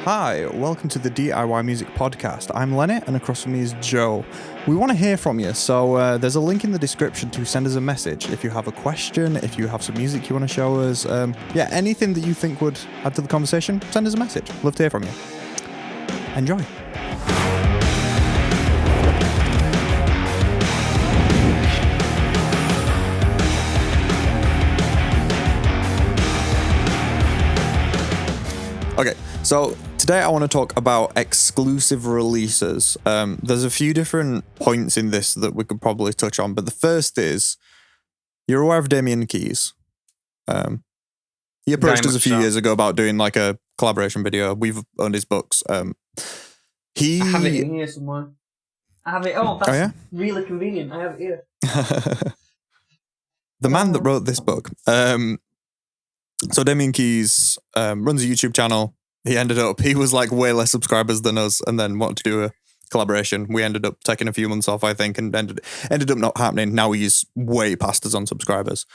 Hi, welcome to the DIY Music Podcast. I'm Lenny, and across from me is Joe. We want to hear from you, so there's a link in the description to send us a message. If you have a question, if you have some music you want to show us, anything that you think would add to the conversation, send us a message. Love to hear from you. Enjoy. Okay, so today I want to talk about exclusive releases. There's a few different points in this that we could probably touch on, but the first is, you're aware of Damien Keys. He approached us a few years ago about doing like a collaboration video. We've owned his books. I have it in here somewhere. I have it. Oh, that's really convenient. I have it here. The man that wrote this book. So Damien Keys runs a YouTube channel. He was like way less subscribers than us and then wanted to do a collaboration. We ended up taking a few months off, I think, and ended up not happening. Now he's way past us on subscribers.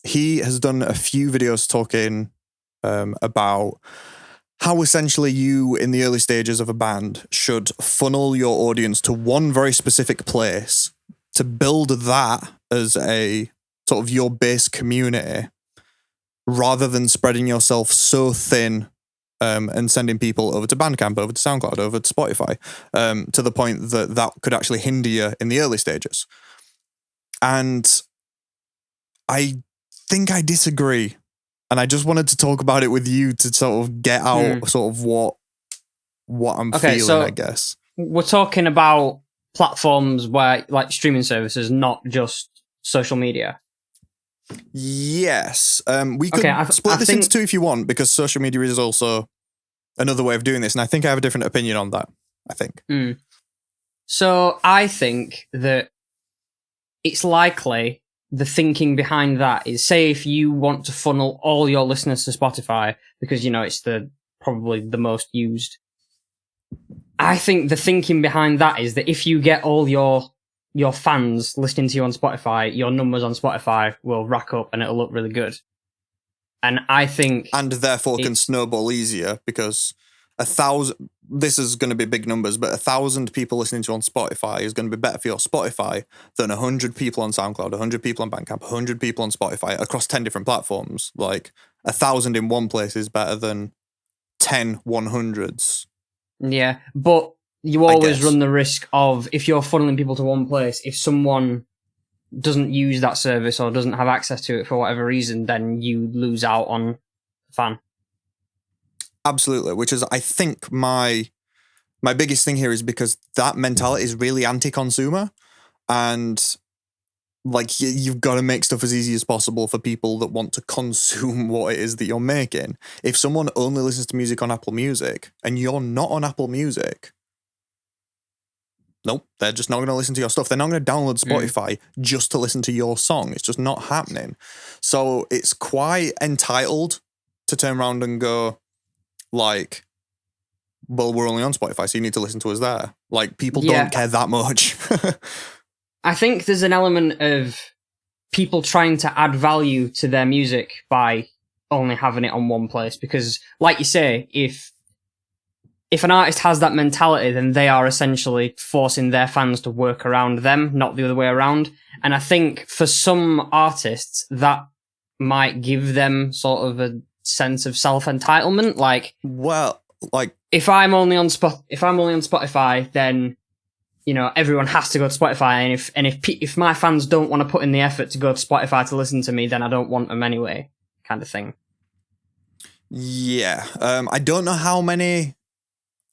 He has done a few videos talking about how essentially you, in the early stages of a band, should funnel your audience to one very specific place to build that as a sort of your base community, rather than spreading yourself so thin and sending people over to Bandcamp, over to SoundCloud, over to Spotify, to the point that could actually hinder you in the early stages. And I think I disagree. And I just wanted to talk about it with you to sort of get out sort of what I'm feeling, so I guess. We're talking about platforms where, like, streaming services, not just social media. Yes. We could split this into two if you want, because social media is also another way of doing this. And I think I have a different opinion on that, I think. So I think that it's likely the thinking behind that is, say, if you want to funnel all your listeners to Spotify, because, you know, it's probably the most used. I think the thinking behind that is that if you get all your fans listening to you on Spotify, your numbers on Spotify will rack up and it'll look really good. And I think... And therefore can snowball easier, because 1,000... This is going to be big numbers, but 1,000 people listening to you on Spotify is going to be better for your Spotify than 100 people on SoundCloud, 100 people on Bandcamp, 100 people on Spotify across 10 different platforms. Like, 1,000 in one place is better than 10 100s. Yeah, but... You always run the risk of, if you're funneling people to one place, if someone doesn't use that service or doesn't have access to it for whatever reason, then you lose out on a fan. Absolutely, which is, I think, my biggest thing here is because that mentality is really anti-consumer, and like you've got to make stuff as easy as possible for people that want to consume what it is that you're making. If someone only listens to music on Apple Music and you're not on Apple Music, nope, they're just not going to listen to your stuff. They're not going to download Spotify just to listen to your song. It's just not happening. So it's quite entitled to turn around and go, like, well, we're only on Spotify, so you need to listen to us there. Like, people don't care that much. I think there's an element of people trying to add value to their music by only having it on one place. Because, like you say, if an artist has that mentality, then they are essentially forcing their fans to work around them, not the other way around. And I think for some artists, that might give them sort of a sense of self-entitlement. Like, well, like, if I'm only on Spotify, then, you know, everyone has to go to Spotify. And if my fans don't want to put in the effort to go to Spotify to listen to me, then I don't want them anyway, kind of thing. Yeah. I don't know how many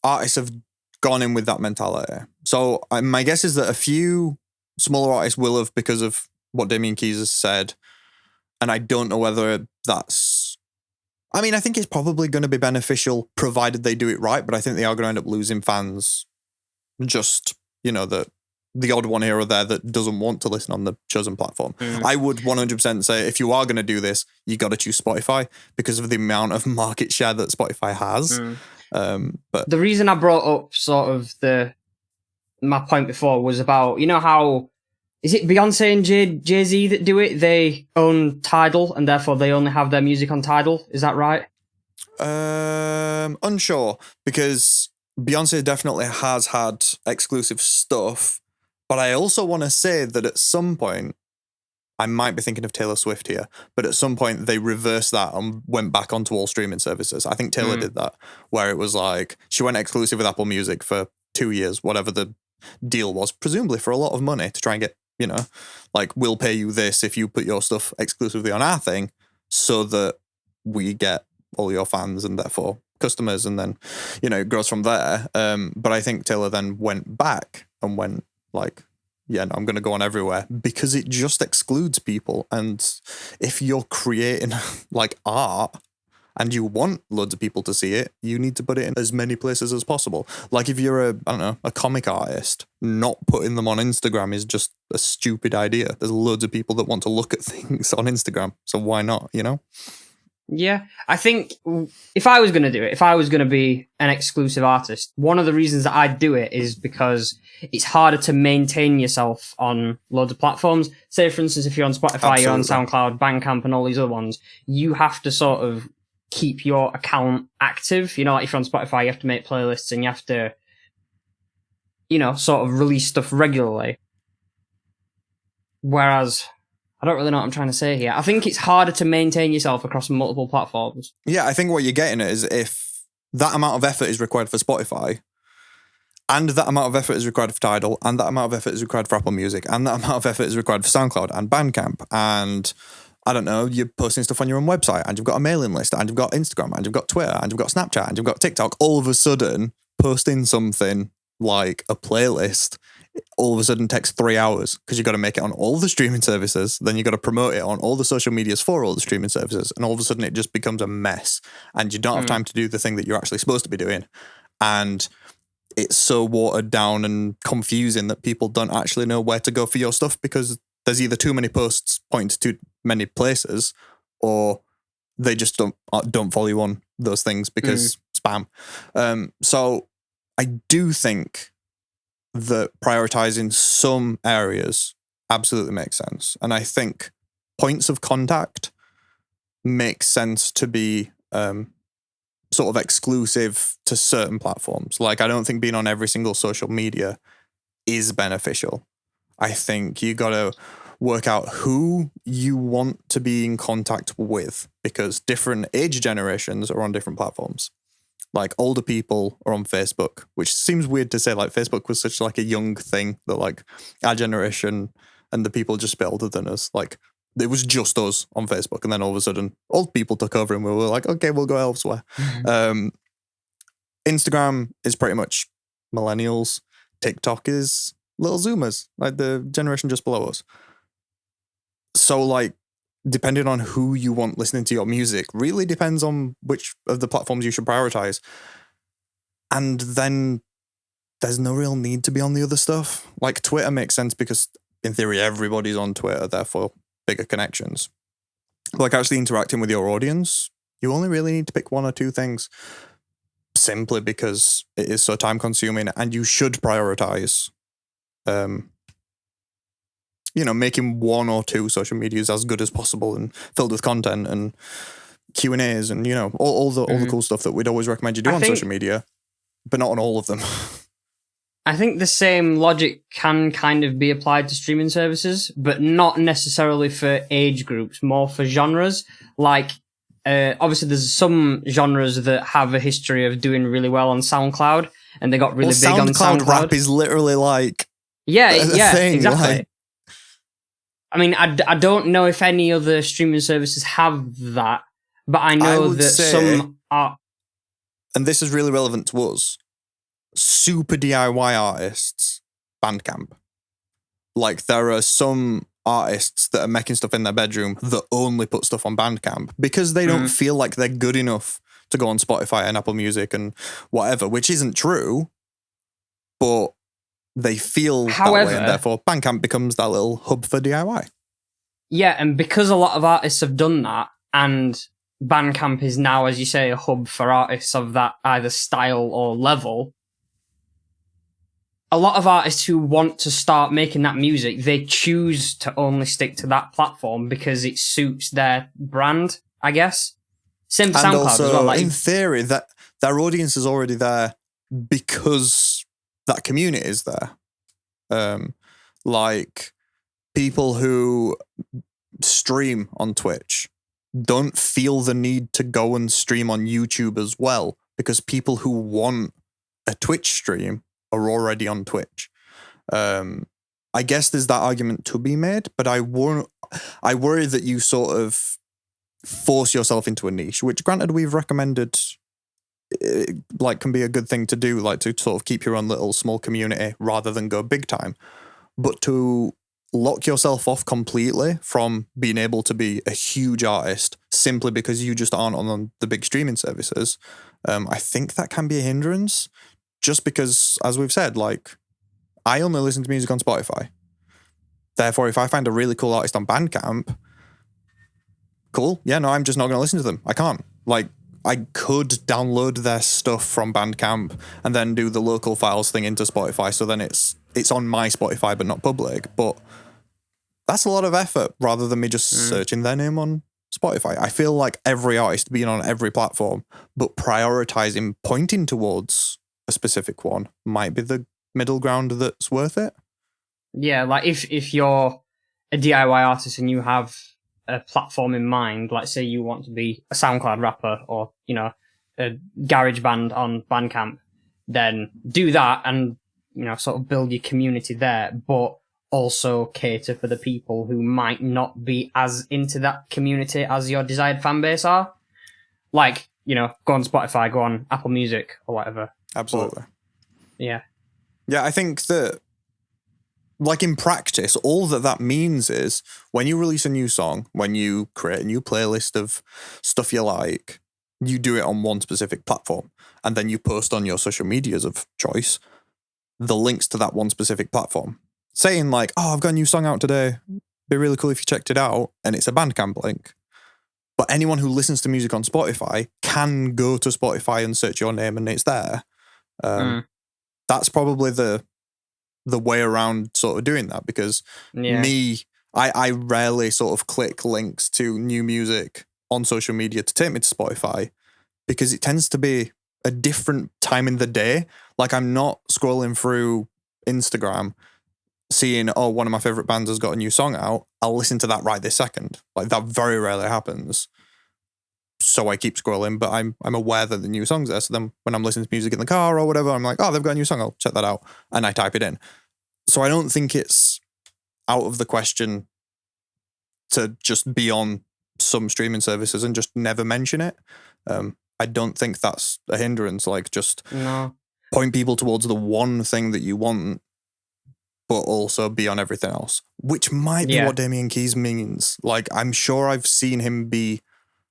artists have gone in with that mentality. So my guess is that a few smaller artists will have, because of what Damien Keys has said. And I don't know whether that's... I mean, I think it's probably going to be beneficial provided they do it right, but I think they are going to end up losing fans. Just, you know, the odd one here or there that doesn't want to listen on the chosen platform. I would 100% say, if you are going to do this, you got to choose Spotify because of the amount of market share that Spotify has. But the reason I brought up sort of my point before was about, you know how, is it Beyonce and Jay-Z that do it? They own Tidal and therefore they only have their music on Tidal. Is that right? Unsure, because Beyonce definitely has had exclusive stuff, but I also want to say that at some point, I might be thinking of Taylor Swift here, but at some point they reversed that and went back onto all streaming services. I think Taylor did that, where it was like she went exclusive with Apple Music for 2 years, whatever the deal was, presumably for a lot of money to try and get, like, we'll pay you this if you put your stuff exclusively on our thing so that we get all your fans and therefore customers, and then, it grows from there. But I think Taylor then went back and went like, yeah, no, I'm going to go on everywhere, because it just excludes people. And if you're creating like art and you want loads of people to see it, you need to put it in as many places as possible. Like if you're a comic artist, not putting them on Instagram is just a stupid idea. There's loads of people that want to look at things on Instagram. So why not, Yeah, I think if I was going to do it, if I was going to be an exclusive artist, one of the reasons that I'd do it is because it's harder to maintain yourself on loads of platforms. Say, for instance, if you're on Spotify, You're on SoundCloud, Bandcamp, and all these other ones, you have to sort of keep your account active. Like if you're on Spotify, you have to make playlists and you have to, sort of release stuff regularly. Whereas I don't really know what I'm trying to say here. I think it's harder to maintain yourself across multiple platforms. Yeah, I think what you're getting at is if that amount of effort is required for Spotify, and that amount of effort is required for Tidal, and that amount of effort is required for Apple Music, and that amount of effort is required for SoundCloud and Bandcamp, and I don't know, you're posting stuff on your own website, and you've got a mailing list, and you've got Instagram, and you've got Twitter, and you've got Snapchat, and you've got TikTok, all of a sudden, posting something like a playlist all of a sudden takes 3 hours, because you've got to make it on all the streaming services, then you've got to promote it on all the social medias for all the streaming services, and all of a sudden it just becomes a mess, and you don't have time to do the thing that you're actually supposed to be doing, and it's so watered down and confusing that people don't actually know where to go for your stuff, because there's either too many posts pointing to too many places, or they just don't follow you on those things because spam. So I do think that prioritizing some areas absolutely makes sense. And I think points of contact make sense to be sort of exclusive to certain platforms. Like, I don't think being on every single social media is beneficial. I think you got to work out who you want to be in contact with, because different age generations are on different platforms. Like, older people are on Facebook, which seems weird to say. Like, Facebook was such like a young thing that like our generation and the people just a bit older than us, like it was just us on Facebook, and then all of a sudden old people took over and we were like, okay, we'll go elsewhere. Instagram is pretty much millennials. TikTok is little Zoomers, like the generation just below us. So like, depending on who you want listening to your music really depends on which of the platforms you should prioritize. And then there's no real need to be on the other stuff. Like, Twitter makes sense because in theory everybody's on Twitter, therefore bigger connections. Like, actually interacting with your audience, you only really need to pick one or two things, simply because it is so time consuming, and you should prioritize making one or two social medias as good as possible and filled with content and Q&As and, all the cool stuff that we'd always recommend you do on social media, but not on all of them. I think the same logic can kind of be applied to streaming services, but not necessarily for age groups, more for genres. Like, obviously there's some genres that have a history of doing really well on SoundCloud, and they got really big on SoundCloud. Rap is literally like a thing, exactly. Like, I mean, I don't know if any other streaming services have that, but I know that some are. And this is really relevant to us. Super DIY artists, Bandcamp. Like, there are some artists that are making stuff in their bedroom that only put stuff on Bandcamp because they don't feel like they're good enough to go on Spotify and Apple Music and whatever, which isn't true, but they feel that way, and therefore Bandcamp becomes that little hub for DIY. Yeah, and because a lot of artists have done that, and Bandcamp is now, as you say, a hub for artists of that either style or level, a lot of artists who want to start making that music, they choose to only stick to that platform because it suits their brand, I guess. Same for SoundCloud as well. Like, in theory, that their audience is already there because that community is there. Like people who stream on Twitch don't feel the need to go and stream on YouTube as well, because people who want a Twitch stream are already on Twitch. I guess there's that argument to be made, but I worry that you sort of force yourself into a niche, which granted we've recommended like can be a good thing to do, like to sort of keep your own little small community rather than go big time. But to lock yourself off completely from being able to be a huge artist simply because you just aren't on the big streaming services, I think that can be a hindrance, just because, as we've said, like, I only listen to music on Spotify. Therefore, if I find a really cool artist on Bandcamp, cool. Yeah, no, I'm just not going to listen to them. I can't. Like, I could download their stuff from Bandcamp and then do the local files thing into Spotify, so then it's on my Spotify but not public. But that's a lot of effort rather than me just searching their name on Spotify. I feel like every artist being on every platform, but prioritizing pointing towards a specific one might be the middle ground that's worth it. Yeah, like if you're a DIY artist and you have a platform in mind, like say you want to be a SoundCloud rapper or, you know, a garage band on Bandcamp, then do that and, you know, sort of build your community there, but also cater for the people who might not be as into that community as your desired fan base are. Like, you know, go on Spotify, go on Apple Music or whatever. Absolutely. But, yeah. Yeah, I think that, like, in practice, all that means is when you release a new song, when you create a new playlist of stuff you like, you do it on one specific platform, and then you post on your social medias of choice the links to that one specific platform, saying like, oh, I've got a new song out today, be really cool if you checked it out, and it's a Bandcamp link. But anyone who listens to music on Spotify can go to Spotify and search your name and it's there. That's probably the way around sort of doing that, because I rarely sort of click links to new music on social media to take me to Spotify, because it tends to be a different time in the day. Like, I'm not scrolling through Instagram seeing, oh, one of my favorite bands has got a new song out, I'll listen to that right this second. Like, that very rarely happens. So I keep scrolling, but I'm aware that the new song's there. So then when I'm listening to music in the car or whatever, I'm like, oh, they've got a new song, I'll check that out. And I type it in. So I don't think it's out of the question to just be on some streaming services and just never mention it. I don't think that's a hindrance. Like, just point people towards the one thing that you want, but also be on everything else, which might be what Damien Keys means. Like, I'm sure I've seen him be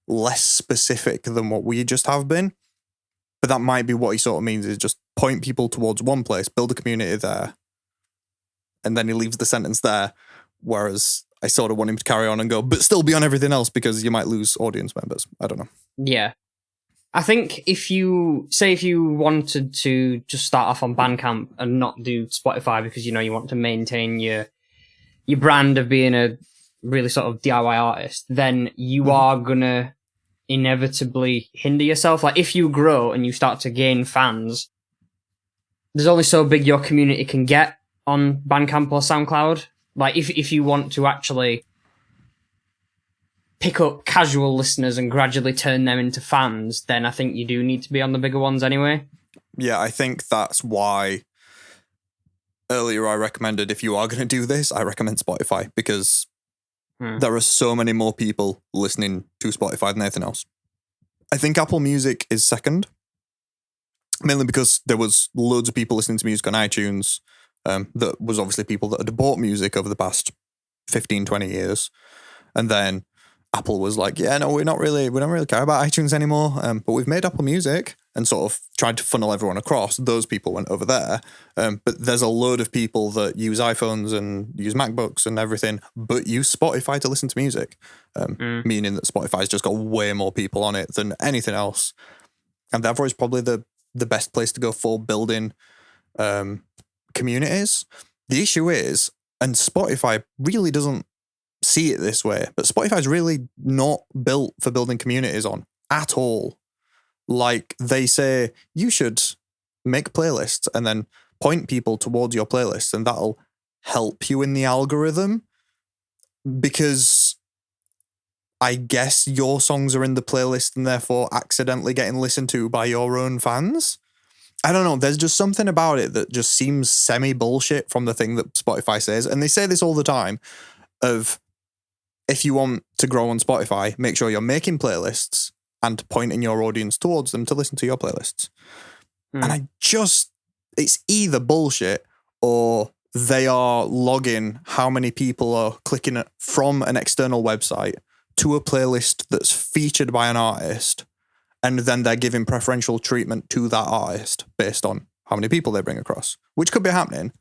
less specific than what we just have been, but that might be what he sort of means, is just point people towards one place, build a community there, and then he leaves the sentence there, whereas I sort of want him to carry on and go, but still be on everything else, because you might lose audience members. I don't know. Yeah. I think if you wanted to just start off on Bandcamp and not do Spotify because, you know, you want to maintain your brand of being a really sort of DIY artist, then you are gonna inevitably hinder yourself. Like, if you grow and you start to gain fans, there's only so big your community can get on Bandcamp or SoundCloud. Like, if you want to actually pick up casual listeners and gradually turn them into fans, then I think you do need to be on the bigger ones anyway. Yeah, I think that's why earlier I recommended, if you are going to do this, I recommend Spotify, because there are so many more people listening to Spotify than anything else. I think Apple Music is second, mainly because there was loads of people listening to music on iTunes. That was obviously people that had bought music over the past 15, 20 years. And then Apple was like, yeah, no, we don't really care about iTunes anymore. But we've made Apple Music, and sort of tried to funnel everyone across. Those people went over there. But there's a load of people that use iPhones and use MacBooks and everything, but use Spotify to listen to music. Meaning that Spotify's just got way more people on it than anything else. And therefore it's probably the best place to go for building communities. The issue is, and Spotify really doesn't see it this way, but Spotify's really not built for building communities on at all. Like they say, you should make playlists and then point people towards your playlists, and that'll help you in the algorithm, because I guess your songs are in the playlist and therefore accidentally getting listened to by your own fans. I don't know. There's just something about it that just seems semi-bullshit from the thing that Spotify says. And they say this all the time of, if you want to grow on Spotify, make sure you're making playlists and pointing your audience towards them to listen to your playlists. And it's either bullshit or they are logging how many people are clicking from an external website to a playlist that's featured by an artist, and then they're giving preferential treatment to that artist based on how many people they bring across, which could be happening.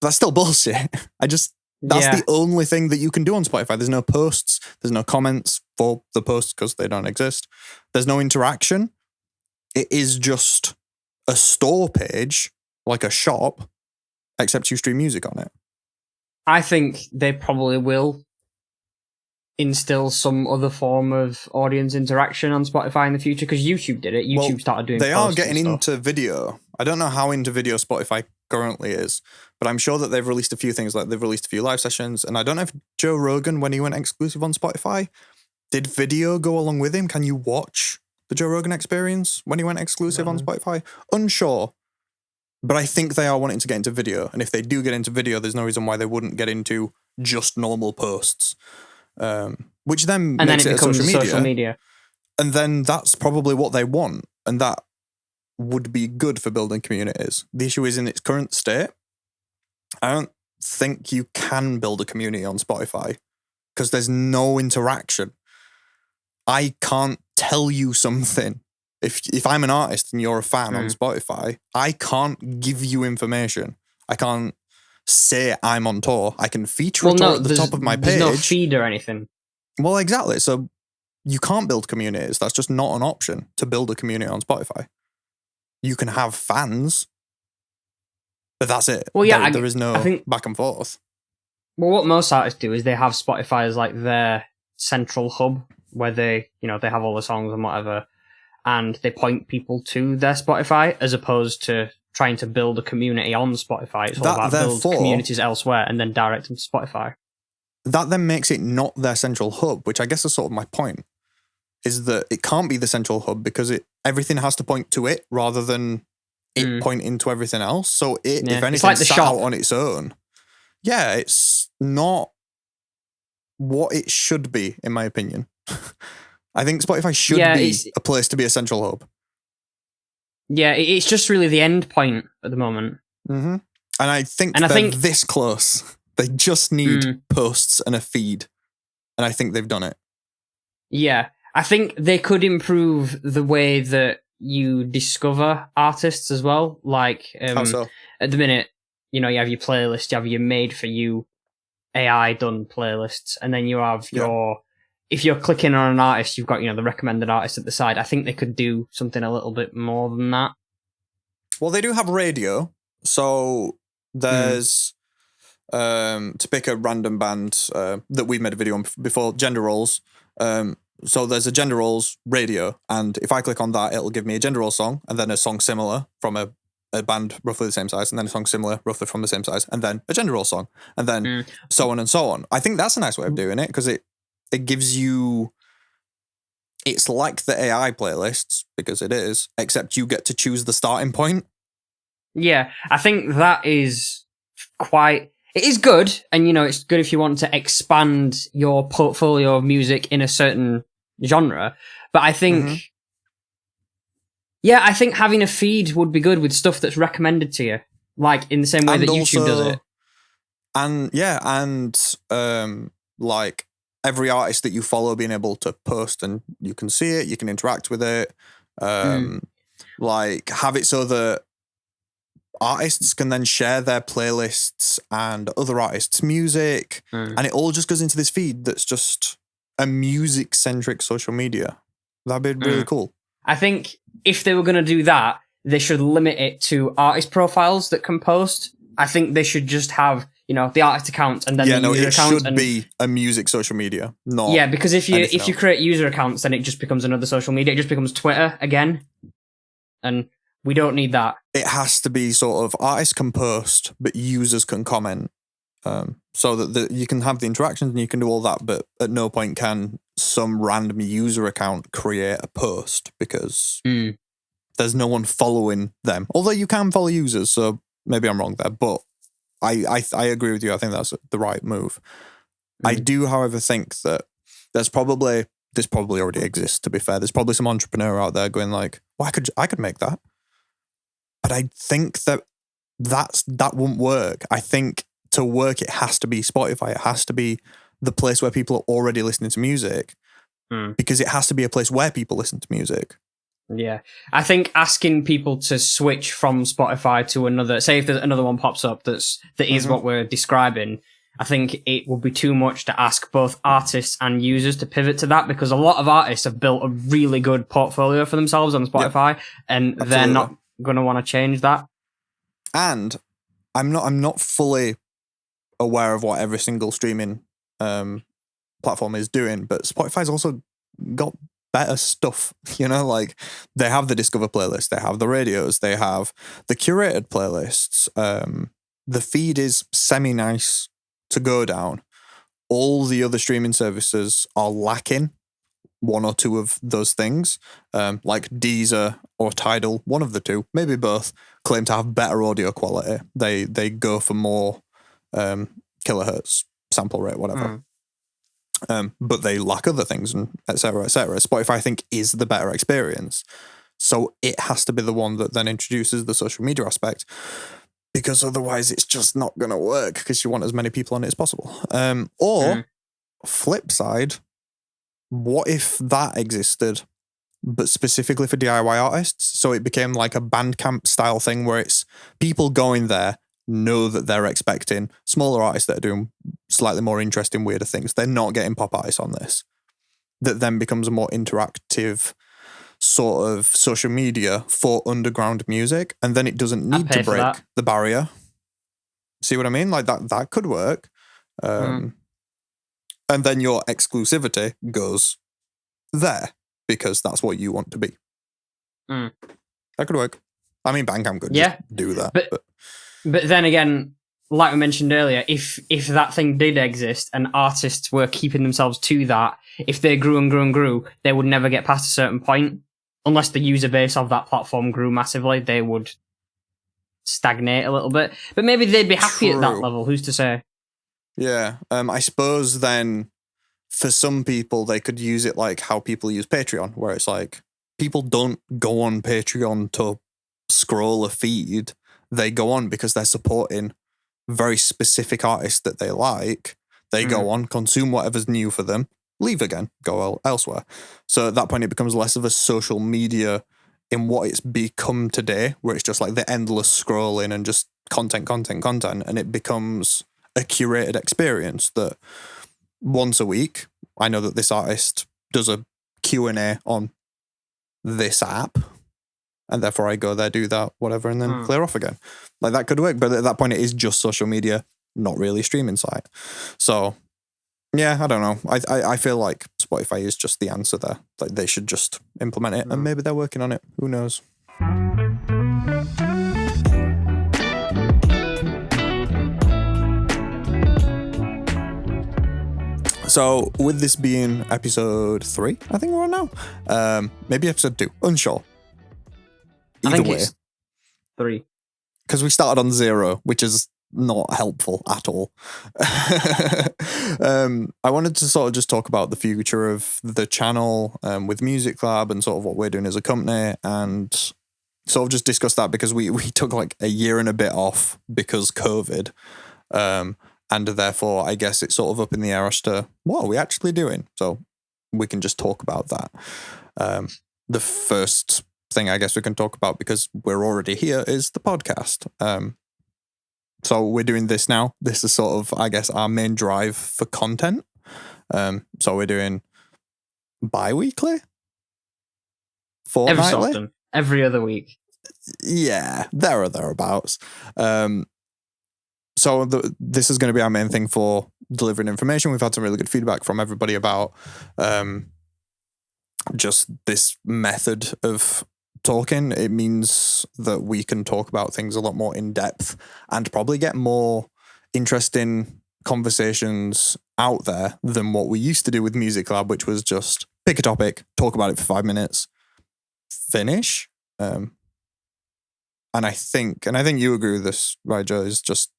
That's still bullshit. That's the only thing that you can do on Spotify. There's no posts, there's no comments for the posts because they don't exist. There's no interaction. It is just a store page, like a shop, except you stream music on it. I think they probably will instill some other form of audience interaction on Spotify in the future, because YouTube did it. YouTube started doing. They are getting into video. I don't know how into video Spotify currently is, but I'm sure that they've released a few things. Like they've released a few live sessions, and I don't know if Joe Rogan, when he went exclusive on Spotify, did video go along with him? Can you watch the Joe Rogan experience when he went exclusive on Spotify? Unsure. But I think they are wanting to get into video. And if they do get into video, there's no reason why they wouldn't get into just normal posts. Which then makes it becomes social media. And then that's probably what they want. And that would be good for building communities. The issue is, in its current state, I don't think you can build a community on Spotify because there's no interaction. I can't tell you something. If I'm an artist and you're a fan on Spotify, I can't give you information. I can't say I'm on tour. I can feature a tour at the top of my page. There's no feed or anything. Well, exactly. So you can't build communities. That's just not an option to build a community on Spotify. You can have fans, but that's it. Well, yeah, there is no back and forth. Well, what most artists do is they have Spotify as like their central hub where they have all the songs and whatever, and they point people to their Spotify as opposed to trying to build a community on Spotify. It's all about build communities elsewhere and then direct them to Spotify. That then makes it not their central hub, which I guess is sort of my point, is that it can't be the central hub because everything has to point to it rather than it pointing to everything else. So if anything, it's like sat out on its own. Yeah, it's not what it should be, in my opinion. I think Spotify should be a place to be a central hub. Yeah, it's just really the end point at the moment. Mm-hmm. And I think they're this close. They just need posts and a feed. And I think they've done it. Yeah. I think they could improve the way that you discover artists as well. Like, how so? At the minute, you have your playlist, you have your made-for-you AI-done playlists, and then you have if you're clicking on an artist, you've got, the recommended artist at the side. I think they could do something a little bit more than that. Well, they do have radio. So there's, to pick a random band that we've made a video on before, Gender Roles. So there's a Gender Roles radio. And if I click on that, it'll give me a Gender Roles song and then a song similar from a band roughly the same size, and then a song similar roughly from the same size, and then a Gender Roles song, and then so on and so on. I think that's a nice way of doing it because it gives you, it's like the AI playlists, because it is, except you get to choose the starting point. Yeah, I think that is it is good, and it's good if you want to expand your portfolio of music in a certain genre, but I think I think having a feed would be good with stuff that's recommended to you, like in the same way that YouTube does it. And like every artist that you follow being able to post, and you can see it, you can interact with it. Like have it so that artists can then share their playlists and other artists' music, and it all just goes into this feed that's just a music-centric social media. That'd be really cool. I think if they were going to do that, they should limit it to artist profiles that can post. I think they should just have, the artist account and then the user it account. should be a music social media, not because if you else. create user accounts, then it just becomes another social media. It just becomes Twitter again, and we don't need that. It has to be sort of artists can post, but users can comment, so that you can have the interactions and you can do all that. But at no point can some random user account create a post because there's no one following them. Although you can follow users, so maybe I'm wrong there, but I agree with you. I think that's the right move. I do, however, think that this probably already exists, to be fair. There's probably some entrepreneur out there going like, well, I could make that. But I think that won't work. I think to work, it has to be Spotify. It has to be the place where people are already listening to music because it has to be a place where people listen to music. Yeah. I think asking people to switch from Spotify to another, say if there's another one pops up that is what we're describing, I think it would be too much to ask both artists and users to pivot to that, because a lot of artists have built a really good portfolio for themselves on Spotify, and absolutely. They're not going to want to change that. And I'm not fully aware of what every single streaming platform is doing, but Spotify's also got better stuff, like they have the Discover playlist, they have the radios, they have the curated playlists. The feed is semi-nice to go down. All the other streaming services are lacking one or two of those things, like Deezer or Tidal, one of the two, maybe both, claim to have better audio quality. They go for more kilohertz sample rate, whatever. But they lack other things, and et cetera, et cetera. Spotify, I think, is the better experience. So it has to be the one that then introduces the social media aspect, because otherwise it's just not going to work, because you want as many people on it as possible. Flip side, what if that existed, but specifically for DIY artists? So it became like a Bandcamp style thing where it's people going there know that they're expecting smaller artists that are doing slightly more interesting, weirder things. They're not getting pop artists on this. That then becomes a more interactive sort of social media for underground music, and then it doesn't need to break the barrier. See what I mean? Like that could work. And then your exclusivity goes there because that's what you want to be. That could work. I mean, Bandcamp could just do that. But then again, like we mentioned earlier, if that thing did exist and artists were keeping themselves to that, if they grew and grew and grew, they would never get past a certain point. Unless the user base of that platform grew massively, they would stagnate a little bit. But maybe they'd be happy at that level. Who's to say? Yeah. I suppose then for some people, they could use it like how people use Patreon, where it's like people don't go on Patreon to scroll a feed. They go on because they're supporting very specific artists that they like. They go on, consume whatever's new for them, leave again, go elsewhere. So at that point, it becomes less of a social media in what it's become today, where it's just like the endless scrolling and just content. And it becomes a curated experience that once a week, I know that this artist does a Q&A on this app, and therefore I go there, do that, whatever, and then clear off again. Like that could work, but at that point it is just social media, not really a streaming site. So yeah, I don't know. I feel like Spotify is just the answer there. Like they should just implement it, and maybe they're working on it. Who knows? So with this being episode 3, I think we're on now. Maybe episode 2, unsure. Either way, it's 3. Because we started on 0, which is not helpful at all. I wanted to sort of just talk about the future of the channel with Music Lab and sort of what we're doing as a company, and sort of just discuss that, because we took like a year and a bit off because COVID. And therefore, I guess it's sort of up in the air as to what are we actually doing. So we can just talk about that. The first thing I guess we can talk about, because we're already here, is the podcast. So we're doing this now. This is sort of, I guess, our main drive for content. So we're doing bi-weekly? Fortnightly? Every so often. Every other week. Yeah, there or thereabouts. so this is going to be our main thing for delivering information. We've had some really good feedback from everybody about just this method of talking. It means that we can talk about things a lot more in depth and probably get more interesting conversations out there than what we used to do with Music Lab, which was just pick a topic, talk about it for 5 minutes, finish. And I think you agree with this, right, Joe? Is just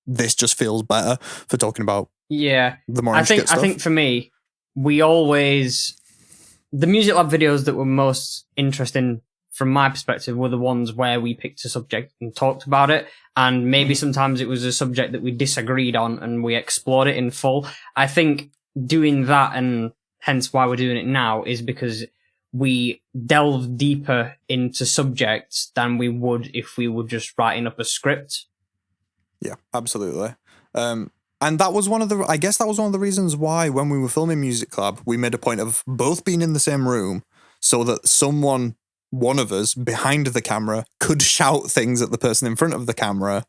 this just feels better for talking about the more intricate stuff. I think for me, the Music Lab videos that were most interesting from my perspective were the ones where we picked a subject and talked about it. And maybe sometimes it was a subject that we disagreed on and we explored it in full. I think doing that, and hence why we're doing it now, is because we delve deeper into subjects than we would if we were just writing up a script. Yeah, absolutely. And that was one of the reasons why when we were filming Music Lab, we made a point of both being in the same room so that one of us behind the camera could shout things at the person in front of the camera,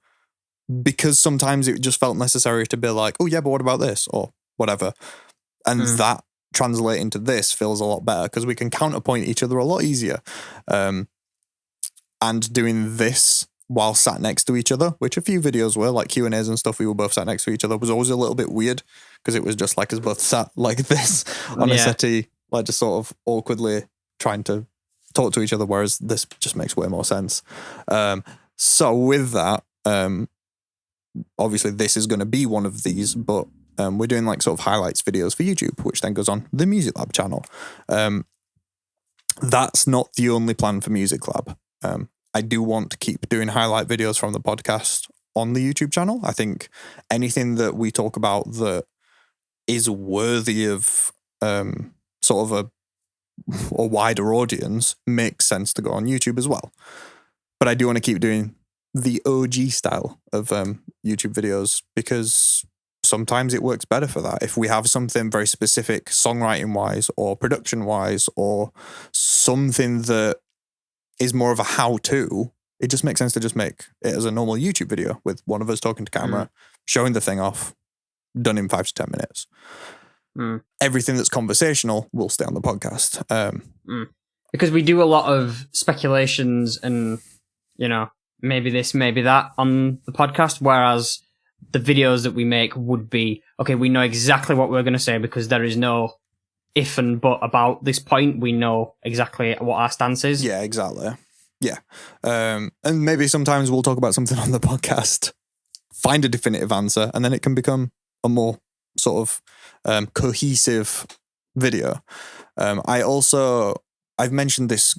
because sometimes it just felt necessary to be like, oh yeah, but what about this? Or whatever. And that translating to this feels a lot better because we can counterpoint each other a lot easier. And doing this while sat next to each other, which a few videos were, like Q&As and stuff, we were both sat next to each other, was always a little bit weird because it was just like us both sat like this on a settee, like just sort of awkwardly trying to talk to each other, whereas this just makes way more sense. So with that, obviously this is going to be one of these, but we're doing like sort of highlights videos for YouTube, which then goes on the Music Lab channel. That's not the only plan for Music Lab. I do want to keep doing highlight videos from the podcast on the YouTube channel. I think anything that we talk about that is worthy of sort of a wider audience makes sense to go on YouTube as well. But I do want to keep doing the OG style of YouTube videos because sometimes it works better for that. If we have something very specific songwriting wise or production wise or something that is more of a how-to, it just makes sense to just make it as a normal YouTube video with one of us talking to camera, showing the thing off, done in 5 to 10 minutes. Everything that's conversational will stay on the podcast. Because we do a lot of speculations and, maybe this, maybe that on the podcast, whereas the videos that we make would be, okay, we know exactly what we're going to say because there is no if and but about this point. We know exactly what our stance is. Yeah, exactly. Yeah. And maybe sometimes we'll talk about something on the podcast, find a definitive answer, and then it can become a more sort of cohesive video. I've mentioned this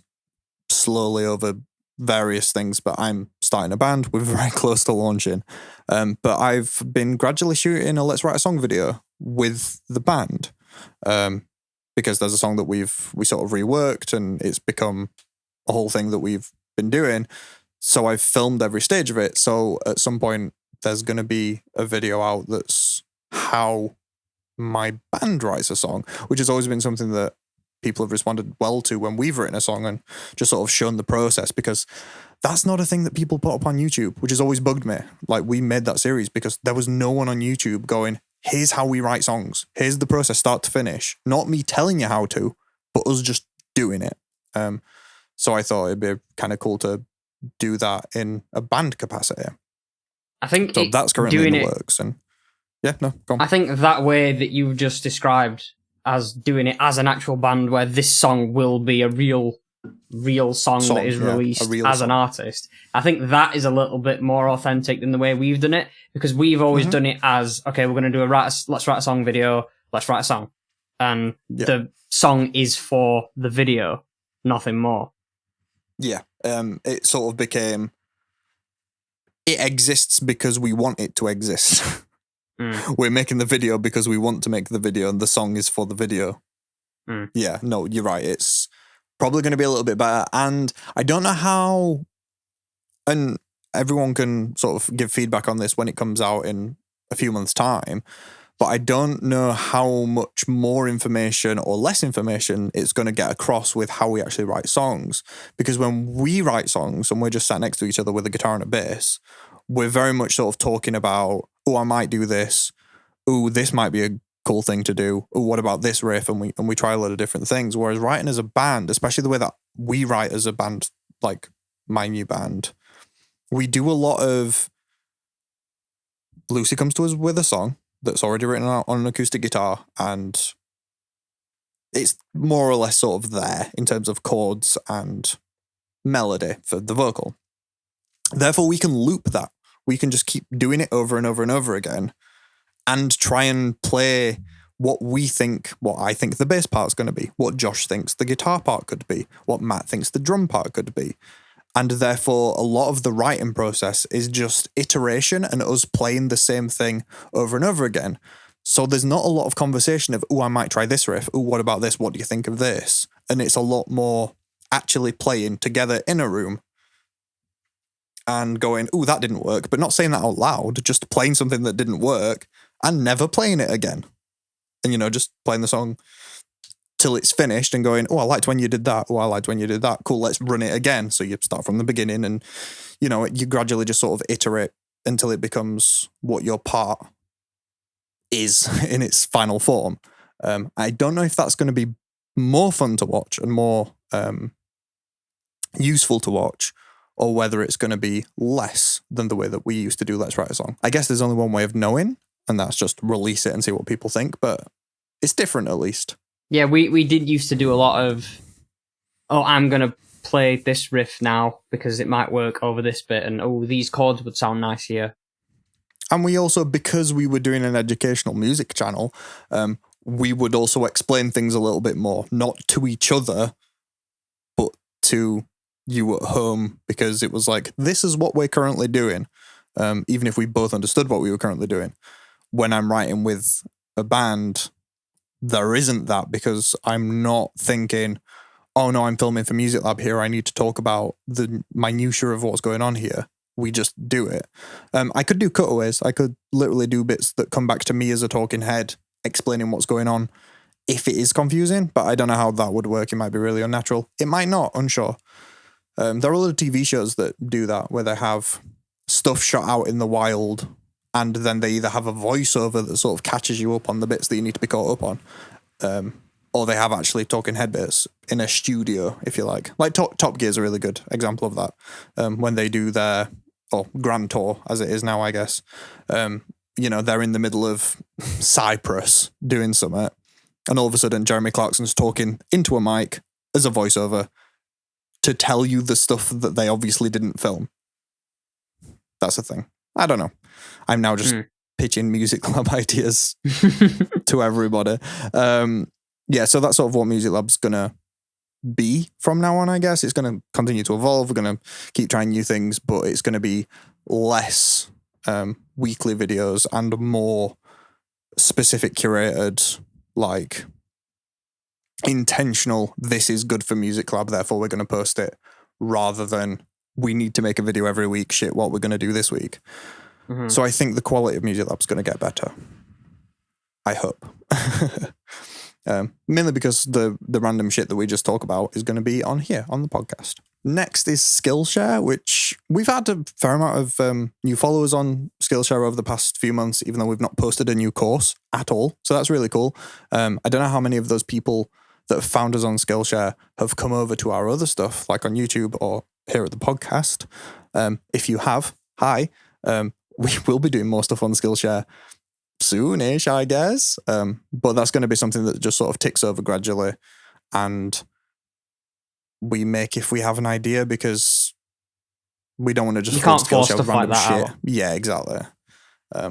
slowly over various things, but I'm starting a band. We're very close to launching. But I've been gradually shooting a Let's Write a Song video with the band. Because there's a song that we sort of reworked and it's become a whole thing that we've been doing. So I've filmed every stage of it. So at some point there's going to be a video out that's how my band writes a song, which has always been something that people have responded well to when we've written a song and just sort of shown the process, because that's not a thing that people put up on YouTube, which has always bugged me. Like, we made that series because there was no one on YouTube going, here's how we write songs. Here's the process start to finish. Not me telling you how to, but us just doing it. So I thought it'd be kind of cool to do that in a band capacity. I think so that's currently in the works. And yeah, no, go on. I think that way that you've just described as doing it as an actual band, where this song will be a real song that is released as an artist, I think that is a little bit more authentic than the way we've done it, because we've always done it as, okay, we're going to do let's write a song video, let's write a song. And the song is for the video, nothing more. Yeah. It sort of became, it exists because we want it to exist. We're making the video because we want to make the video, and the song is for the video. Yeah, no, you're right. It's probably going to be a little bit better. And I don't know how, and everyone can sort of give feedback on this when it comes out in a few months' time, but I don't know how much more information or less information it's going to get across with how we actually write songs. Because when we write songs and we're just sat next to each other with a guitar and a bass, we're very much sort of talking about, oh, I might do this. Oh, this might be a cool thing to do. Oh, what about this riff? And we try a lot of different things. Whereas writing as a band, especially the way that we write as a band, like my new band, we do a lot of, Lucy comes to us with a song that's already written out on an acoustic guitar, and it's more or less sort of there in terms of chords and melody for the vocal. Therefore, we can loop that. We can just keep doing it over and over and over again and try and play what I think the bass part's going to be, what Josh thinks the guitar part could be, what Matt thinks the drum part could be. And therefore, a lot of the writing process is just iteration and us playing the same thing over and over again. So there's not a lot of conversation of, oh, I might try this riff. Oh, what about this? What do you think of this? And it's a lot more actually playing together in a room and going, oh, that didn't work, but not saying that out loud, just playing something that didn't work and never playing it again. And, just playing the song till it's finished and going, oh, I liked when you did that. Oh, I liked when you did that. Cool, let's run it again. So you start from the beginning and, you gradually just sort of iterate until it becomes what your part is in its final form. I don't know if that's going to be more fun to watch and more useful to watch, or whether it's going to be less than the way that we used to do Let's Write a Song. I guess there's only one way of knowing, and that's just release it and see what people think, but it's different at least. Yeah, we did used to do a lot of, I'm going to play this riff now because it might work over this bit, and these chords would sound nice here. And we also, because we were doing an educational music channel, we would also explain things a little bit more, not to each other, but to you at home, because it was like, this is what we're currently doing, even if we both understood what we were currently doing. When I'm writing with a band, there isn't that, because I'm not thinking, oh no, I'm filming for Music Lab here, I need to talk about the minutiae of what's going on here. We just do it. I could do cutaways. I could literally do bits that come back to me as a talking head, explaining what's going on, if it is confusing, but I don't know how that would work. It might be really unnatural. It might not, unsure. There are a lot of TV shows that do that, where they have stuff shot out in the wild, and then they either have a voiceover that sort of catches you up on the bits that you need to be caught up on, or they have actually talking head bits in a studio, if you like. Like Top Gear is a really good example of that. When they do their Grand Tour, as it is now, I guess, they're in the middle of Cyprus doing something, and all of a sudden Jeremy Clarkson's talking into a mic as a voiceover to tell you the stuff that they obviously didn't film. That's a thing. I don't know. I'm now just pitching Music Lab ideas to everybody. So that's sort of what Music Lab's going to be from now on, I guess. It's going to continue to evolve. We're going to keep trying new things, but it's going to be less weekly videos and more specific, curated, like intentional, this is good for Music Lab, therefore we're going to post it, rather than we need to make a video every week, shit, what we're going to do this week. Mm-hmm. So I think the quality of Music Lab's going to get better. I hope. Mainly because the random shit that we just talk about is going to be on here, on the podcast. Next is Skillshare, which we've had a fair amount of new followers on Skillshare over the past few months, even though we've not posted a new course at all. So that's really cool. I don't know how many of those people that have found us on Skillshare have come over to our other stuff, like on YouTube or here at the podcast. If you have, hi. We will be doing more stuff on Skillshare soonish, I guess. But that's going to be something that just sort of ticks over gradually, and we make if we have an idea, because we don't want to just you can't force stuff like that shit out. Yeah, exactly.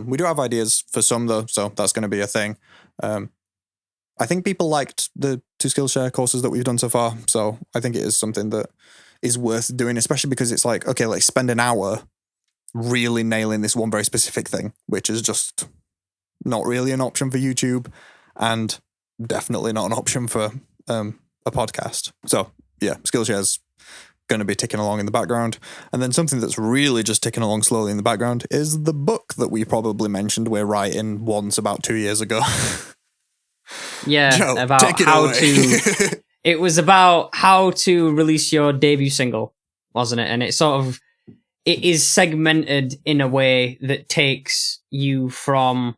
We do have ideas for some though, so that's going to be a thing. I think people liked the 2 Skillshare courses that we've done so far, so I think it is something that is worth doing, especially because it's like, okay, let's spend an hour really nailing this one very specific thing, which is just not really an option for YouTube, and definitely not an option for a podcast. So yeah, Skillshare's going to be ticking along in the background. And then something that's really just ticking along slowly in the background is the book that we probably mentioned we're writing once about 2 years ago. Yeah, Joe, about how to... It was about how to release your debut single, wasn't it? And it sort of... it is segmented in a way that takes you from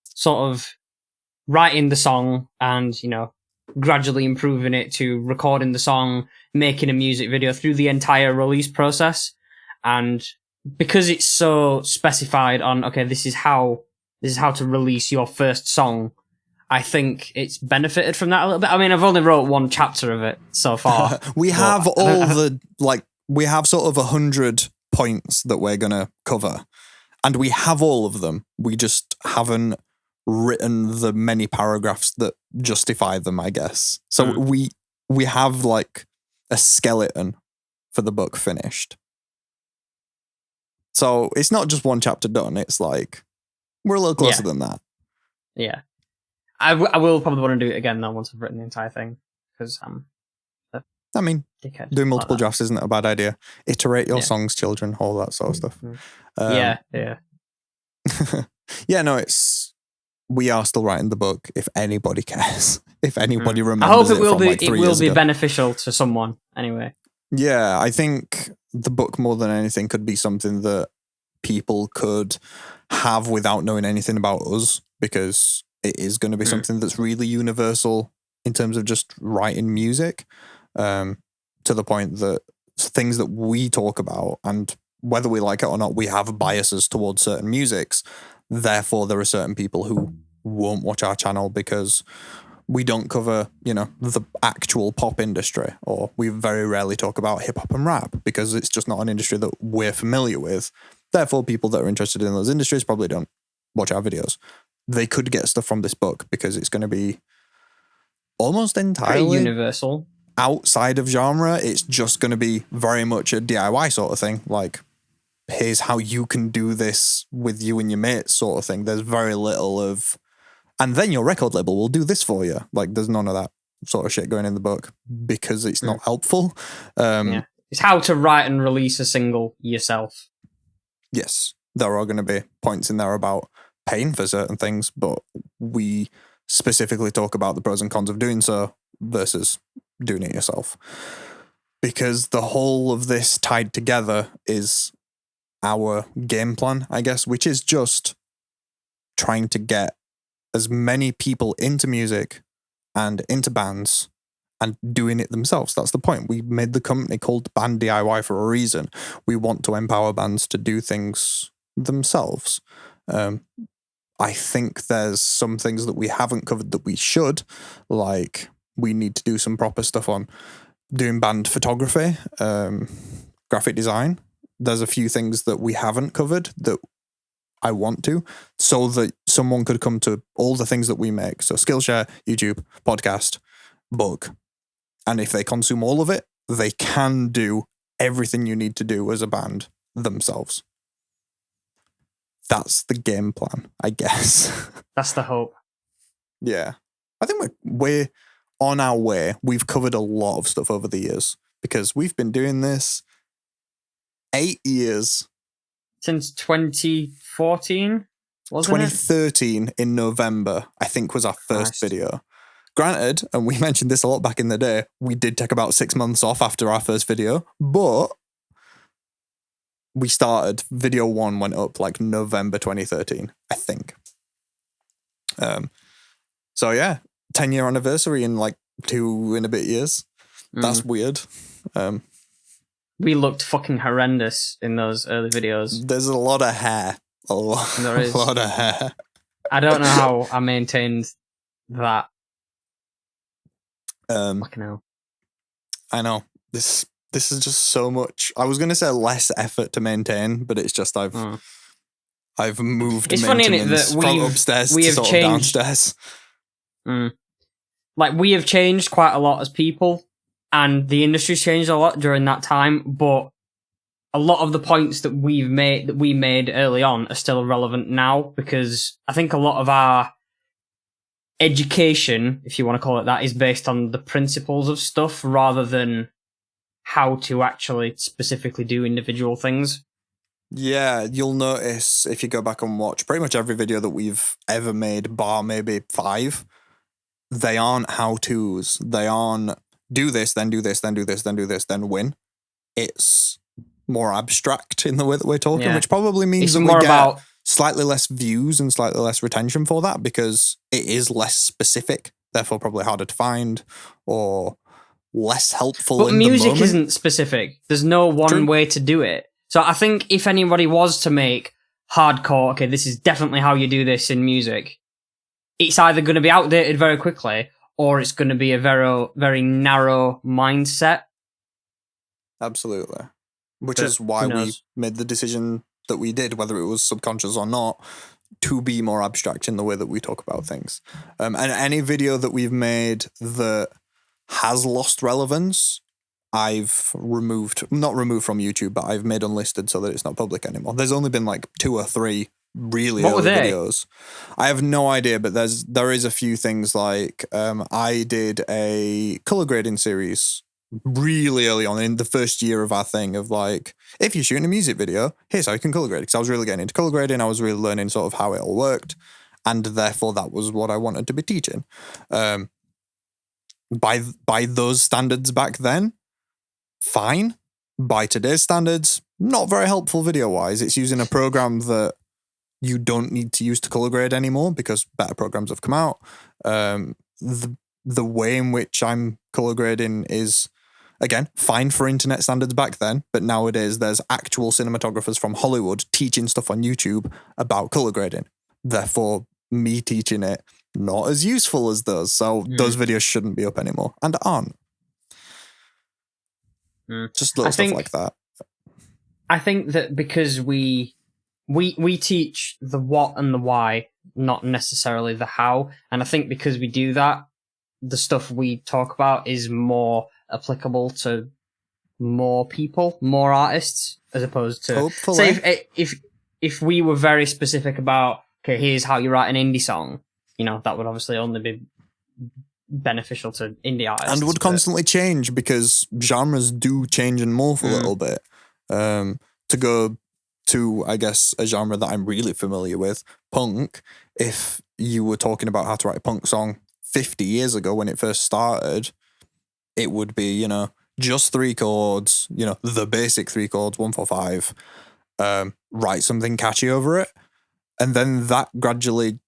sort of writing the song and, you know, gradually improving it to recording the song, making a music video through the entire release process. And because it's so specified on, okay, this is how to release your first song, I think it's benefited from that a little bit. I mean, I've only wrote one chapter of it so far. We have we have sort of 100 points that we're going to cover, and we have all of them. We just haven't written the many paragraphs that justify them, I guess. So we have like a skeleton for the book finished. So it's not just one chapter done. It's like we're a little closer than that. Yeah. I will probably want to do it again though once I've written the entire thing, because I mean, doing multiple drafts isn't a bad idea. Iterate your songs, children, all that sort of stuff. Yeah. Yeah, no, we are still writing the book. If anybody cares, if anybody remembers, I hope it will be. Like it will be beneficial to someone anyway. Yeah, I think the book more than anything could be something that people could have without knowing anything about us, because it is going to be something that's really universal in terms of just writing music, to the point that things that we talk about, and whether we like it or not, we have biases towards certain musics. Therefore, there are certain people who won't watch our channel because we don't cover, you know, the actual pop industry, or we very rarely talk about hip hop and rap because it's just not an industry that we're familiar with. Therefore, people that are interested in those industries probably don't watch our videos. They could get stuff from this book because it's going to be almost entirely pretty universal outside of genre. It's just going to be very much a DIY sort of thing. Like, here's how you can do this with you and your mates sort of thing. There's very little of, and then your record label will do this for you. Like, there's none of that sort of shit going in the book because it's not helpful. It's how to write and release a single yourself. Yes, there are going to be points in there about paying for certain things, but we specifically talk about the pros and cons of doing so versus doing it yourself. Because the whole of this tied together is our game plan, I guess, which is just trying to get as many people into music and into bands and doing it themselves. That's the point. We made the company called Band DIY for a reason. We want to empower bands to do things themselves. I think there's some things that we haven't covered that we should, like we need to do some proper stuff on doing band photography, graphic design. There's a few things that we haven't covered that I want to, so that someone could come to all the things that we make. So Skillshare, YouTube, podcast, book. And if they consume all of it, they can do everything you need to do as a band themselves. That's the game plan, I guess. That's the hope. Yeah. I think we're on our way. We've covered a lot of stuff over the years because we've been doing this 8 years. Since 2014, wasn't 2013 in November, I think, was our first video. Granted, and we mentioned this a lot back in the day, we did take about 6 months off after our first video, but we started, video 1 went up like November 2013, I think. So yeah, 10-year anniversary in like 2 and a bit years. That's weird. We looked fucking horrendous in those early videos. There's a lot of hair. A lot of hair. I don't know how I maintained that. Fucking hell. I know. This is just so much. I was going to say less effort to maintain, but it's just I've moved it's funny, isn't it, that from upstairs to sort of downstairs. Like, we have changed quite a lot as people, and the industry's changed a lot during that time, but a lot of the points that we made early on are still relevant now, because I think a lot of our education, if you want to call it that, is based on the principles of stuff rather than how to actually specifically do individual things. Yeah, you'll notice if you go back and watch pretty much every video that we've ever made, bar maybe 5, they aren't how-tos. They aren't do this, then do this, then do this, then do this, then win. It's more abstract in the way that we're talking, Yeah. which probably means It's that we more get about slightly less views and slightly less retention for that because it is less specific, therefore probably harder to find or less helpful but in music the moment. isn't specific. There's no one True. way to do it. So I think if anybody was to make hardcore, okay, this is definitely how you do this in music, it's either going to be outdated very quickly or it's going to be a very, very narrow mindset. Absolutely. Which But is why who we knows? made the decision that we did, whether it was subconscious or not, to be more abstract in the way that we talk about things. And any video that we've made that has lost relevance, I've not removed from YouTube, but I've made unlisted so that it's not public anymore. There's only been like 2 or 3 really What were early they? videos. I have no idea, but there is a few things like I did a color grading series really early on in the first year of our thing of like, if you're shooting a music video, here's how you can color grade. Because I was really getting into color grading. I was really learning sort of how it all worked. And therefore that was what I wanted to be teaching. By those standards back then, fine. By today's standards, not very helpful video-wise. It's using a program that you don't need to use to color grade anymore because better programs have come out. The way in which I'm color grading is, again, fine for internet standards back then, but nowadays there's actual cinematographers from Hollywood teaching stuff on YouTube about color grading. Therefore, me teaching it, not as useful as those. So those videos shouldn't be up anymore and aren't. Just little stuff like that. I think that because we teach the what and the why, not necessarily the how. And I think because we do that, the stuff we talk about is more applicable to more people, more artists, as opposed to hopefully. Say if we were very specific about, okay, here's how you write an indie song, you know, that would obviously only be beneficial to indie artists. And would constantly change because genres do change and morph a little bit. To go to, I guess, a genre that I'm really familiar with, punk, if you were talking about how to write a punk song 50 years ago when it first started, it would be, you know, just 3 chords, you know, the basic 3 chords, 1, 4, 5, write something catchy over it. And then that gradually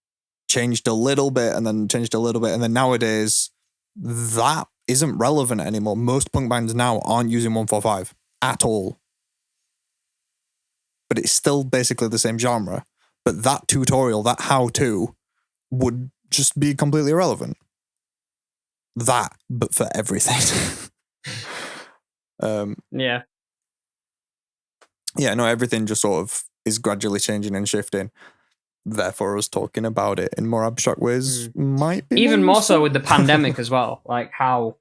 changed a little bit and then changed a little bit. And then nowadays, that isn't relevant anymore. Most punk bands now aren't using 1, 4, 5 at all. But it's still basically the same genre. But that tutorial, that how-to, would just be completely irrelevant. That, but for everything. Yeah. Yeah, no, everything just sort of is gradually changing and shifting. Therefore, us talking about it in more abstract ways might be even more useful. so with the pandemic as well, like how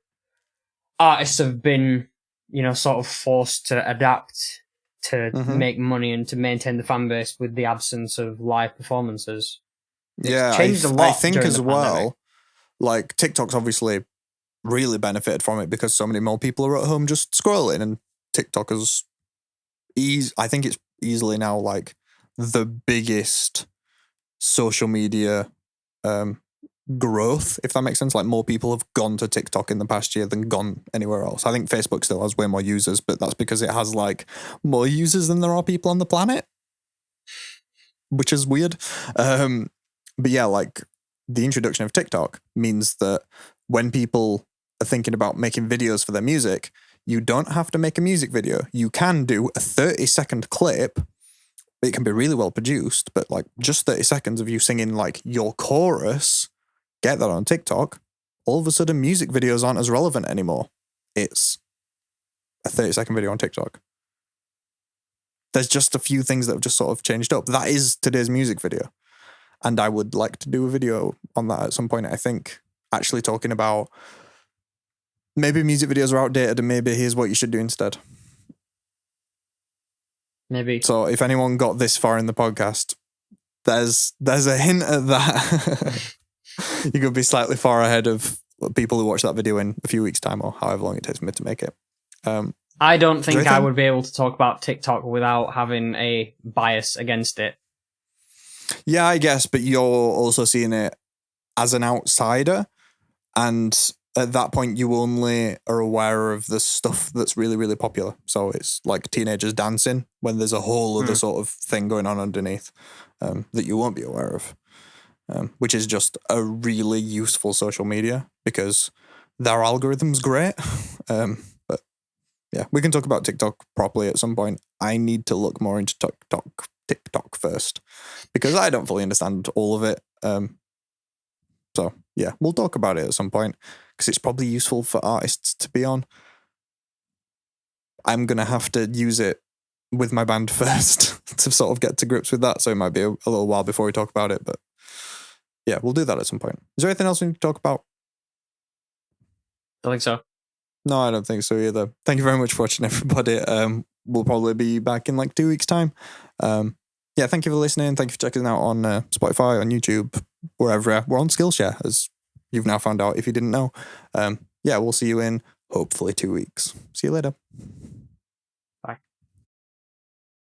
artists have been, you know, sort of forced to adapt to make money and to maintain the fan base with the absence of live performances. It's changed a lot. I think during as the well, pandemic. like TikTok's obviously really benefited from it because so many more people are at home just scrolling, and TikTok is I think it's easily now like the biggest social media growth, if that makes sense. Like more people have gone to TikTok in the past year than gone anywhere else. I think Facebook still has way more users, but that's because it has like more users than there are people on the planet, which is weird. But yeah, like the introduction of TikTok means that when people are thinking about making videos for their music, you don't have to make a music video. You can do a 30-second clip. It can be really well produced, but like just 30 seconds of you singing like your chorus, get that on TikTok. All of a sudden, music videos aren't as relevant anymore. It's a 30-second video on TikTok. There's just a few things that have just sort of changed up. That is today's music video. And I would like to do a video on that at some point. I think actually talking about maybe music videos are outdated and maybe here's what you should do instead. Maybe. So if anyone got this far in the podcast, there's a hint at that. You could be slightly far ahead of people who watch that video in a few weeks' time or however long it takes me to make it. I don't think I would be able to talk about TikTok without having a bias against it. Yeah, I guess, but you're also seeing it as an outsider. And at that point you only are aware of the stuff that's really, really popular. So it's like teenagers dancing when there's a whole other sort of thing going on underneath that you won't be aware of, which is just a really useful social media because their algorithm's great. But yeah, we can talk about TikTok properly at some point. I need to look more into TikTok first because I don't fully understand all of it. So yeah, we'll talk about it at some point because it's probably useful for artists to be on. I'm going to have to use it with my band first to sort of get to grips with that. So it might be a little while before we talk about it, but yeah, we'll do that at some point. Is there anything else we need to talk about? I think so. No, I don't think so either. Thank you very much for watching, everybody. We'll probably be back in like 2 weeks' time. Yeah, thank you for listening. Thank you for checking out on Spotify, on YouTube, wherever. We're on Skillshare, as you've now found out if you didn't know. Yeah, we'll see you in hopefully 2 weeks. See you later.